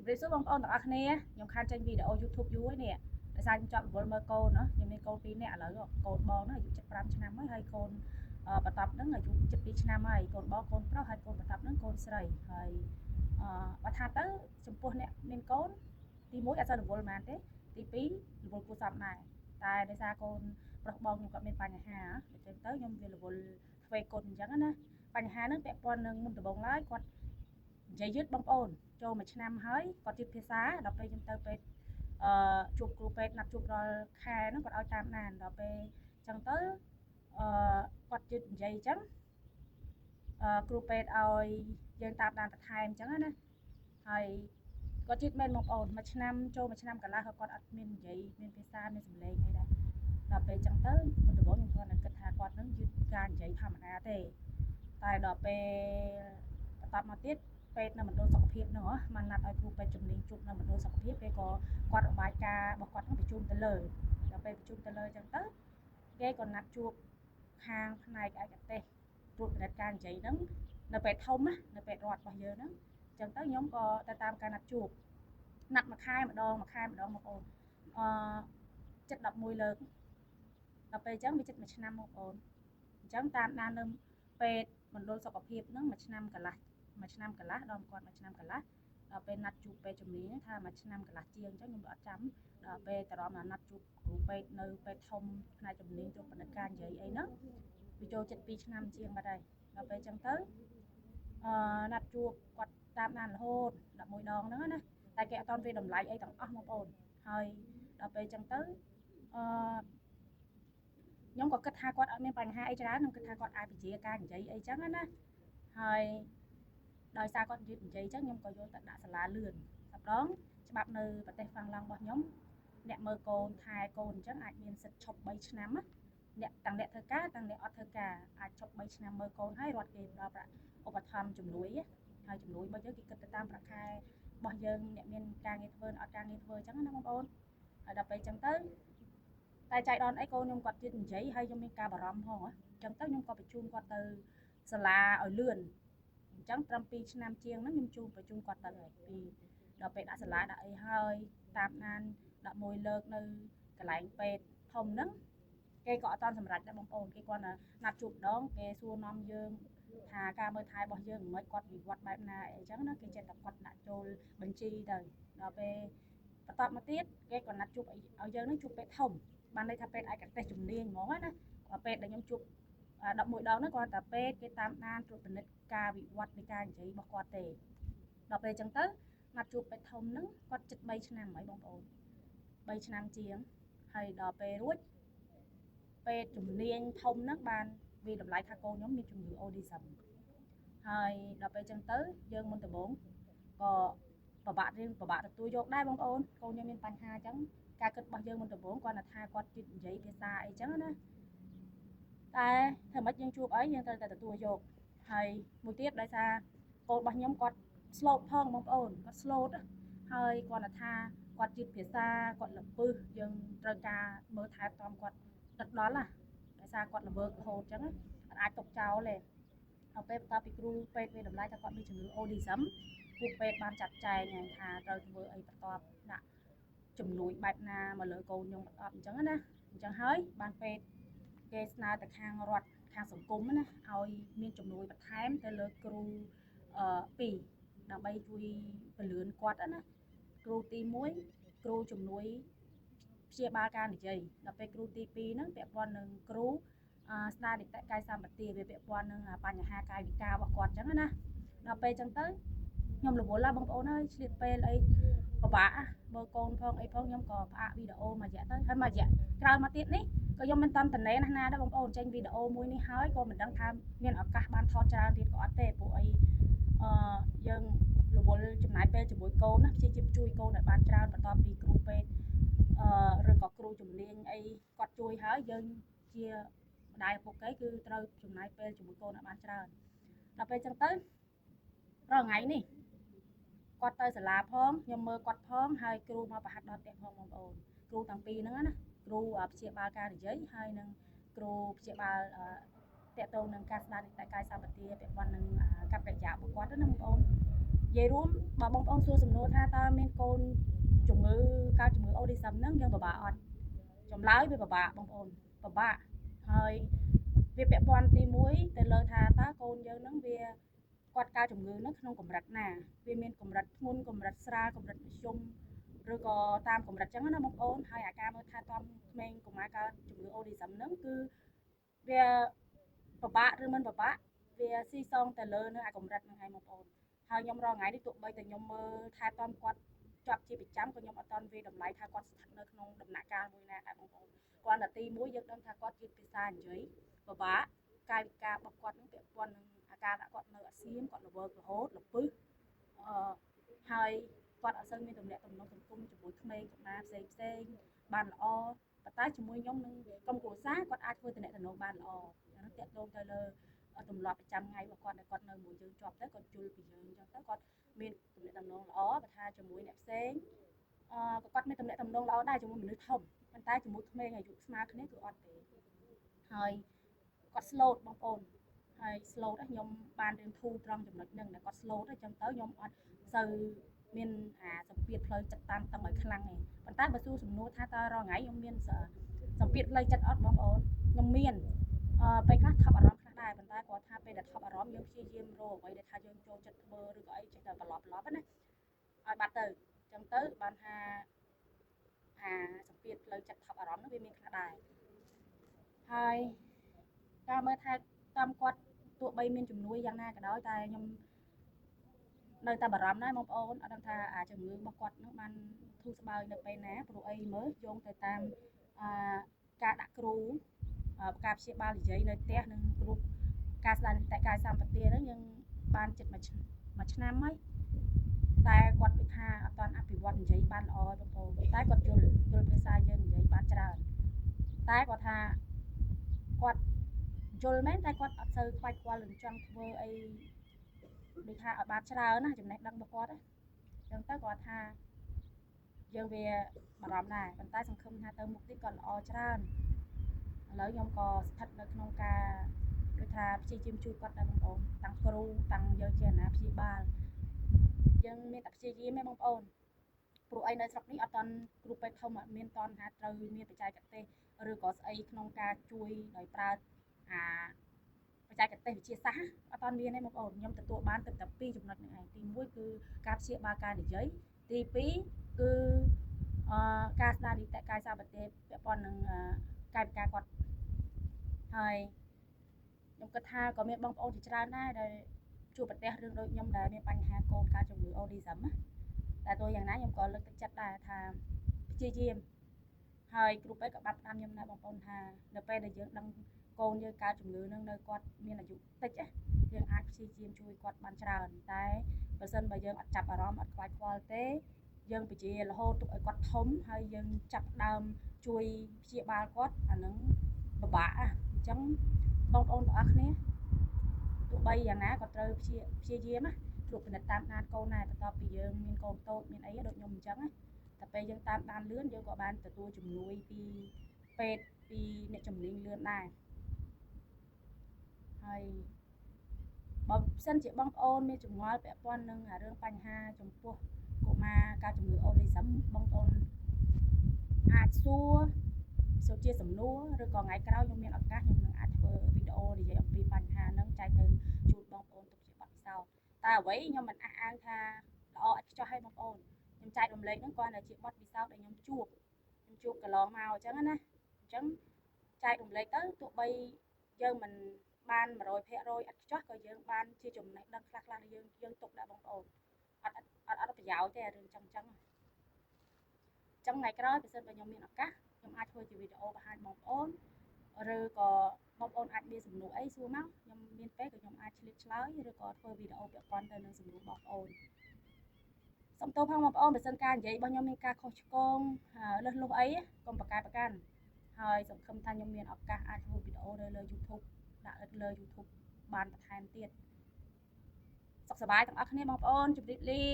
ជំរាបសួរបងប្អូនទាំងអស់គ្នាខ្ញុំខានចេញវីដេអូ YouTube យូរហើយនេះដោយសារខ្ញុំចង់រវល់មើលកូនណាខ្ញុំមានកូន2នាក់ឥឡូវកូនបងហ្នឹងអាយុ75ឆ្នាំហើយហើយកូនបន្ទាប់ហ្នឹងអាយុ72ឆ្នាំហើយកូនបងកូនប្រុសហើយកូនបន្ទាប់ហ្នឹងកូនស្រីហើយបើថាទៅចំពោះអ្នកមានកូនទី1អត់សូវរវល់ប៉ុន្មានទេទី2រវល់គួរសមដែរតែដោយសារកូនប្រុសបងខ្ញុំគាត់មានបញ្ហាអញ្ចឹងទៅខ្ញុំវារវល់ធ្វើកូនអញ្ចឹងណាបញ្ហាហ្នឹងពាក់ព័ន្ធនឹងមុនដំបូងឡើយគាត់និយាយយឺតបងប្អូនចូល1ឆ្នាំហើយគាត់ជិតភាសាដល់ពេលខ្ញុំទៅពេទ្យជួបគ្រូពេទ្យណាត់ជួបរាល់ខែហ្នឹងគាត់ឲ្យតាមដានដល់ពេលអញ្ចឹងទៅគាត់ជិតនិយាយអញ្ចឹងគ្រូពេទ្យឲ្យយើងតាមដានបន្ថែមអញ្ចឹងណាហើយគាត់ជិតមែនបងប្អូន1ឆ្នាំចូល1ឆ្នាំកន្លះគាត់អត់មាននិយាយមានភាសាមានសម្លេងអីដែរដល់ពេលអញ្ចឹងទៅមុនដំបូងខ្ញុំគាត់គិតថាគាត់នឹងយឺតការនិយាយធម្មតាទេតែដល់ពេលបន្តមកទៀតពេទ្យនៅមណ្ឌលសុខភាពហ្នឹងមកណាត់ឲ្យគ្រូពេទ្យជំនាញជួបនៅមណ្ឌលសុខភាពពេលក៏គាត់របាយការណ៍របស់គាត់នឹងប្រជុំទៅលើដល់ពេលប្រជុំទៅលើអញ្ចឹងទៅគេក៏ណាត់ជួបខាងផ្នែកឯកទេសត្រួតពិនិត្យការនិយាយហ្នឹងនៅពេទ្យធំណានៅពេទ្យរដ្ឋរបស់យើងហ្នឹងអញ្ចឹងទៅខ្ញុំក៏ទៅតាមការណាត់ជួបណាត់មួយខែម្ដងបងប្អូនចិត្ត11លើកដល់ពេលអញ្ចឹងវាចិត្ត1ឆ្នាំបងប្អូនអញ្ចឹងតាមដាននៅពេទ្យមណ្ឌលសុខភាពហ្នឹង1ឆ្នាំកន្លះដល់គាត់1ឆ្នាំកន្លះដល់ពេលណាត់ជួបពេទ្យជំនាញថា1ឆ្នាំកន្លះជាងអញ្ចឹងខ្ញុំអត់ចាំដល់ពេលតរំណាត់ជួបគ្រូពេទ្យនៅពេទ្យធំផ្នែកជំនាញត្រួតពិនិត្យការនិយាយអីហ្នឹងវាចូលចិត្ត2ឆ្នាំជាងបាត់ហើយដល់ពេលអញ្ចឹងទៅណាត់ជួបគាត់តាមដានរហូត11ដងហ្នឹងណាតែគេអត់តន់វាតម្លៃអីទាំងអស់បងប្អូនហើយដល់ពេលអញ្ចឹងទៅខ្ញុំក៏គិតថាគាត់អត់មានបញ្ហាអីច្រើនខ្ញុំគិតថាគាត់អាចពជាការនិយាយអីចឹងណាហើយដោយសារគាត់និយាយអញ្ចឹងខ្ញុំក៏យកទៅដាក់សាលាលឿនម្ដងច្បាប់នៅប្រទេសហ្វាំងឡង់របស់ខ្ញុំអ្នកមើលកូនថែកូនអញ្ចឹងអាចមានសិទ្ធិឈប់3ឆ្នាំណាអ្នកធ្វើការទាំងអ្នកអត់ធ្វើការអាចឈប់3ឆ្នាំមើលកូនហើយរត់គេផ្ដល់ប្រាក់ឧបត្ថម្ភជំនួយហើយជំនួយរបស់យើងគេគិតទៅតាមប្រាក់ខែរបស់យើងអ្នកមានការងារធ្វើអត់ការងារធ្វើអញ្ចឹងណាបងប្អូនហើយដល់ពេលអញ្ចឹងទៅតែចៃដន្យអីកូនខ្ញុំគាត់ទៀតនិយាយហើយខ្ញុំមានការបារម្ភផងអញ្ចឹងទៅខ្ញុំក៏បញ្ជូនគាត់ទៅសាលាឲ្យលឿនអញ្ចឹងត្រឹម2ឆ្នាំជាងហ្នឹងខ្ញុំបញ្ជូនគាត់ទៅហើយពីដល់ពេលដាក់សាលាដាក់អីហើយតាមដាន11លើកនៅកន្លែងពេទ្យធំហ្នឹងគេក៏អត់ទាន់សម្រេចដែរបងប្អូនគេគាត់ណាត់ជួបម្ដងគេសួរនាំយើងថាការមើលថែរបស់យើងមិនគាត់វិវត្តបែបណាអីចឹងណាគេចេះតែគាត់ដាក់ចូលបញ្ជីទៅដល់ពេលបន្តមកទៀតគេក៏ណាត់ជួបឲ្យយើងនឹងជួបពេទ្យធំបានន័យថាពេទ្យឯកទេសជំនាញហ្មងណាពេទ្យដែលខ្ញុំជួប11ដងហ្នឹងគាត់តែពេទ្យគេតាមដានត្រួតពិនិត្យការវិវត្តនៃការនិយាយរបស់គាត់ទេដល់ពេលអញ្ចឹងទៅណាត់ជួបពេទ្យធំហ្នឹងគាត់ជិត3ឆ្នាំហើយបងប្អូន3ឆ្នាំជាងហើយដល់ពេលរួចពេទ្យជំនាញធំហ្នឹងបានវាតម្លៃថាកូនខ្ញុំមានជំងឺអូឌីសឹមហើយដល់ពេលអញ្ចឹងទៅយើងមុនដំបូងក៏ពិបាកទទួលយកដែរបងប្អូនកូនខ្ញុំមានបញ្ហាអញ្ចឹងការគិតរបស់យើងមុនដំបូងគាត់ថាគាត់ជិតនិយាយភាសាអីចឹងណាតែធ្វើម៉េចយើងជួបអីយើងត្រូវតែទទួលយកហើយមួយទៀតដោយសារកូនរបស់ខ្ញុំគាត់ slot ផងបងប្អូនគាត់ slot ហើយគាត់ថាគាត់ជិតភាសាគាត់លពឹសយើងត្រូវការមើលថែទាំគាត់ដល់ណាដោយសារគាត់ល្វើករហូតអញ្ចឹងអាចຕົកចោលទេដល់ពេលបន្តពីគ្រូពេទ្យវាតម្លៃថាគាត់មានជំងឺអូឌីសឹមគ្រូពេទ្យបានចាត់ចែងថាត្រូវធ្វើអីបន្ទាប់ដាក់ជំនួយបែបណាមកលើកូនខ្ញុំបន្ទាប់អញ្ចឹងណាអញ្ចឹងហើយបានពេទ្យគេស្នើទៅខាងរដ្ឋខាងសង្គមណាឲ្យមានជំនួយបន្ថែមទៅលើគ្រូ2ដើម្បីជួយពន្លឿនគាត់ណាគ្រូទី1គ្រូជំនួយព្យាបាលការនិយាយដល់ពេលគ្រូទី2ហ្នឹងពាក់ព័ន្ធនឹងគ្រូស្ដារនីតិកាយសម្បទាវាពាក់ព័ន្ធនឹងបញ្ហាកាយវិការរបស់គាត់អញ្ចឹងណាដល់ពេលអញ្ចឹងទៅខ្ញុំរវល់បងប្អូនអើយឆ្លៀតពេលអីពិបាកមើលកូនផងអីផងខ្ញុំក៏ផ្អាកវីដេអូមួយរយៈទៅហើយមួយរយៈក្រោយមកទៀតនេះក៏ខ្ញុំមិនតាន់តណែណាដែរបងប្អូនចេញវីដេអូមួយនេះហើយក៏មិនដឹងថាមានឱកាសបានថតច្រើនទៀតក៏អត់ទេព្រោះអីយើងរវល់ចំណាយពេលជាមួយកូនណាព្យាយាមជួយកូនឲ្យបានច្រើនបន្ទាប់ពីគ្រូពេទ្យឬក៏គ្រូជំនាញអីគាត់ជួយហើយយើងជាម្ដាយឪពុកគេគឺត្រូវចំណាយពេលជាមួយកូនឲ្យបានច្រើនដល់ពេលអញ្ចឹងទៅរាល់ថ្ងៃនេះគាត់ទៅសាលាផងខ្ញុំមើលគាត់ផងហើយគ្រូមកប្រហាត់ដល់ផ្ទះផងបងប្អូនគ្រូទាំងពីរហ្នឹងណាគ្រូព្យាបាលការនិយាយហើយនឹងគ្រូព្យាបាលតកតងនឹងការស្ដារនីតិកាយសម្បទាពាក់ព័ន្ធនឹងកប្បកិរិយារបស់គាត់ណាបងប្អូន និយាយរួមបើបងប្អូនសួរសំណួរថាតើមានកូនជំងឺកើតជំងឺ autism ហ្នឹងយើងពិបាកអត់ចម្លើយវាពិបាកបងប្អូនពិបាកហើយវាពាក់ព័ន្ធទី1ទៅលើថាតើកូនយើងហ្នឹងវាគាត់កើតជំងឺហ្នឹងក្នុងកម្រិតណាវាមានកម្រិតធ្ងន់កម្រិតស្រាលកម្រិតមធ្យមឬក៏តាមកម្រិតចឹងណាបងប្អូនហើយអាការមើលថែទាំក្មេងកុមារកើតជំងឺ autism ហ្នឹងគឺវាពិបាកឬមិនពិបាកវាស៊ីសងទៅលើនៅអាកម្រិតហ្នឹងឯងបងប្អូនហើយខ្ញុំរងថ្ងៃនេះទោះបីតែខ្ញុំមើលថែទាំគាត់ជាប់ជាប្រចាំក៏ខ្ញុំអត់ទាន់វាតម្លៃថាគាត់ស្ថិតនៅក្នុងដំណាក់កាលមួយណាដែរបងប្អូនគ្រាន់តែទី1យើងដឹងថាគាត់ជាភាសានិយាយពិបាកកាយវិការរបស់គាត់នឹងពាក់ព័ន្ធនឹងអាការៈគាត់នៅអាសៀមគាត់ល្វើករហូតល្ពឹសហើយគាត់អត់សូវមានទំនាក់ទំនងសង្គមជាមួយក្មេងកុមារផ្សេងបានល្អប៉ុន្តែជាមួយខ្ញុំនឹងក្រុមគ្រួសារគាត់អាចធ្វើទំនាក់ទំនងបានល្អហ្នឹងតាក់ទងទៅលើទម្លាប់ប្រចាំថ្ងៃរបស់គាត់ដែលគាត់នៅមួយយើងជាប់ទៅគាត់យល់ពីយើងអញ្ចឹងទៅគាត់មានទំនាក់ទំនងល្អបើថាជាមួយអ្នកផ្សេងក៏គាត់មានទំនាក់ទំនងល្អដែរជាមួយមនុស្សធំប៉ុន្តែជាមួយក្មេងអាយុស្មើគ្នាគឺអត់ទេហើយគាត់ slot បងប្អូនហើយ slot ខ្ញុំបានរៀនធូរត្រង់ចំណុចហ្នឹងដែលគាត់ slot អញ្ចឹងទៅខ្ញុំអត់សូវមានអាសម្ពាធផ្លូវចិត្តតាមតឹងឲ្យខ្លាំងទេប៉ុន្តែបើសួរសំណួរថាតើរាល់ថ្ងៃខ្ញុំមានសម្ពាធផ្លូវចិត្តអត់បងប្អូនខ្ញុំមានពេលខ្លះថប់អារម្មណ៍ខ្លះដែរប៉ុន្តែគាត់ថាពេលដែលថប់អារម្មណ៍យើងព្យាយាមរកអ្វីដែលថាយើងចូលចិត្តធ្វើឬក៏អីចេះតែត្រឡប់ណាឲ្យបាត់ទៅអញ្ចឹងទៅបានថាអាសម្ពាធផ្លូវចិត្តថប់អារម្មណ៍ហ្នឹងវាមានខ្លះដែរហើយការមើលថែទាំគាត់ទោះបីមានជំនួយយ៉ាងណាក៏ដោយតែខ្ញុំនៅតែបារម្ភដែរបងប្អូនអត់ដឹងថាអាជំងឺរបស់គាត់នឹងបានធូរស្បើយនៅពេលណាព្រោះអីមើលយោងទៅតាមការដាក់គ្រូការព្យាបាលនិយាយនៅផ្ទះនិងគ្រូការស្ដារនីតិកាយសម្បទាហ្នឹងយើងបានចិត្តមួយឆ្នាំហើយតែគាត់ដូចថាអត់ទាន់អភិវឌ្ឍនិយាយបានល្អបងប្អូនតែគាត់យល់ភាសាយើងនិយាយបានច្រើនតែគាត់ថាគាត់យល់មែនតែគាត់អត់សូវខ្វាយខ្វល់នឹងចង់ធ្វើអីដូចថាឲ្យបានច្រើនណាចំណេះដឹងរបស់គាត់អញ្ចឹងទៅគាត់ថាយើងវាបារម្ភដែរប៉ុន្តែសង្ឃឹមថាទៅមុខទៀតគាត់ល្អច្រើនឥឡូវខ្ញុំក៏ស្ថិតនៅក្នុងការដូចថាព្យាយាមជួយគាត់ដែរបងប្អូនតាំងគ្រូតាំងយើងជាអាណាព្យាបាលយើងមានតែព្យាយាមទេបងប្អូនព្រោះអីនៅស្រុកនេះអត់តាន់គ្រូពេទ្យធំអត់មានតាន់ថាត្រូវមានបច្ចេកទេសឬក៏ស្អីក្នុងការជួយដោយប្រើអាបច្ចេកទេសវិទ្យាសាស្ត្រអត់តាន់មានទេបងប្អូនខ្ញុំទទួលបានតែពីរចំណុចហ្នឹងឯងទី1គឺការព្យាបាលការនិយាយទី2គឺការស្ដារនីតិកាយសម្បទាពាក់ព័ន្ធនឹងកាយវិការគាត់ហើយខ្ញុំគិតថាក៏មានបងប្អូនជាច្រើនដែរដែលជួបប្រទះរឿងដូចខ្ញុំដែលមានបញ្ហាកូនកើតជំងឺ autism ណាតែទោះយ៉ាងណាខ្ញុំក៏លើកទឹកចិត្តដែរថាព្យាយាមហើយគ្រូពេទ្យក៏បានផ្ដាំខ្ញុំដែរបងប្អូនថានៅពេលដែលយើងដឹងកូនយើងកើតជំងឺនឹងនៅគាត់មានអាយុតិចយើងអាចព្យាយាមជួយគាត់បានច្រើនតែបើសិនបើយើងអត់ចាប់អារម្មណ៍អត់ខ្វាយខ្វល់ទេយើងពជារហូតទុកឲ្យគាត់ធំហើយយើងចាប់ដើមជួយព្យាបាលគាត់អានឹងពិបាកអញ្ចឹងបងប្អូនទាំងអស់គ្នាទោះបីយ៉ាងណាក៏ត្រូវព្យាយាមត្រួតពិនិត្យតាមដានកូនដែរបន្ទាប់ពីយើងមានកូនតូចមានអីដូចខ្ញុំអញ្ចឹងតែពេលយើងតាមដានលឿនយើងក៏បានទទួលជំនួយពីពេទ្យពីអ្នកជំនាញលឿនដែរហើយបើសិនជាបងប្អូនមានចម្ងល់ពាក់ព័ន្ធនឹងរឿងបញ្ហាចំពោះកុមារកើតជំងឺ autism បងប្អូនអាចសួរជាសំណួរឬក៏ថ្ងៃក្រោយខ្ញុំមានឱកាសខ្ញុំនឹងអាចធ្វើវីដេអូនិយាយអំពីបញ្ហាហ្នឹងចែកទៅជូនបងប្អូនទុកជាបទពិសោធន៍តែអ្វីខ្ញុំមិនអះអាងថាល្អឥតខ្ចោះឲ្យបងប្អូនខ្ញុំចែករំលែកហ្នឹងគ្រាន់តែជាបទពិសោធន៍ដែលខ្ញុំជួបកន្លងមកអញ្ចឹងណាអញ្ចឹងចែករំលែកទៅទោះបីយើងមិនបាន 100% ឥតខ្ចោះក៏យើងបានជាចំណេះដឹងខ្លះៗយើងទុកដែរបងប្អូនអត់ប្រយោជន៍ទេរឿងចឹងថ្ងៃក្រោយបើសិនបើខ្ញុំមានឱកាសខ្ញុំអាចធ្វើជាវីដេអូបង្ហាញបងប្អូនឬក៏បងប្អូនអាចមានសំណួរអីសួរមកខ្ញុំមានពេលក៏ខ្ញុំអាចឆ្លើយឆ្លើយឬក៏ធ្វើវីដេអូពាក់ព័ន្ធទៅនឹងសំណួរបងប្អូនសូមទោសផងបងប្អូនបើសិនការនិយាយរបស់ខ្ញុំមានការខុសឆ្គងលើសលុះអីកុំប្រកែកប្រកាន់ហើយសង្ឃឹមថាខ្ញុំមានឱកាសអាចធ្វើវីដេអូនៅលើ YouTube ដាក់លើ YouTube បានបន្ថែមទៀតសុខសប្បាយទាំងអស់គ្នាបងប្អូនជម្រាបលា